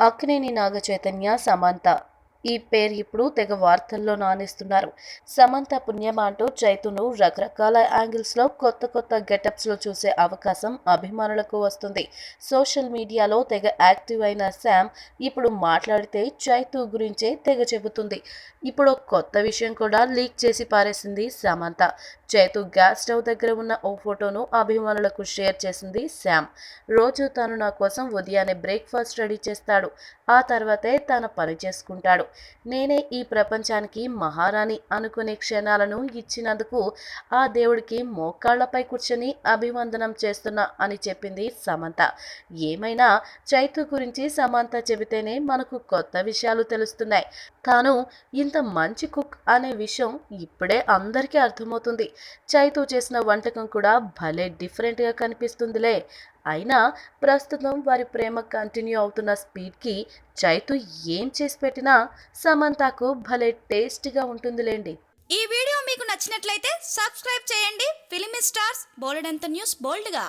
అక్కినేని నాగచైతన్య, సమంత ఈ పేరు ఇప్పుడు తెగ వార్తల్లో నానేస్తున్నారు. సమంత పుణ్యమా అంటూ చైతును రకరకాల యాంగిల్స్లో కొత్త గెటప్స్లో చూసే అవకాశం అభిమానులకు వస్తుంది. సోషల్ మీడియాలో తెగ యాక్టివ్ అయిన శామ్ ఇప్పుడు మాట్లాడితే చైతు గురించే తెగ చెబుతుంది. ఇప్పుడు ఒక కొత్త విషయం కూడా లీక్ చేసి పారేసింది సమంత. చైతు గ్యాస్ స్టవ్ దగ్గర ఉన్న ఓ ఫోటోను అభిమానులకు షేర్ చేసింది శామ్. రోజు తాను నా కోసం ఉదయాన్నే బ్రేక్ఫాస్ట్ రెడీ చేస్తాడు, ఆ తర్వాతే తన పని చేసుకుంటాడు. నేనే ఈ ప్రపంచానికి మహారాణి అనుకునే క్షణాలను ఇచ్చినందుకు ఆ దేవుడికి మోకాళ్లపై కూర్చొని అభివందనం చేస్తున్నా అని చెప్పింది సమంత. ఏమైనా చైతు గురించి సమంత చెబితేనే మనకు కొత్త విషయాలు తెలుస్తున్నాయి. తాను ఇంత మంచి కుక్ అనే విషయం ఇప్పుడే అందరికీ అర్థమవుతుంది. చైతు చేసిన వంటకం కూడా భలే డిఫరెంట్గా కనిపిస్తుందిలే. అయినా ప్రస్తుతం వారి ప్రేమ కంటిన్యూ అవుతున్న స్పీడ్కి చైతు ఏం చేసి పెట్టినా సమంతకు భలే టేస్టీగా ఉంటుందిలేండి. ఈ వీడియో మీకు నచ్చినట్లయితే సబ్స్క్రైబ్ చేయండి. ఫిలిమి స్టార్స్ బోలెడంత న్యూస్ బోల్డ్గా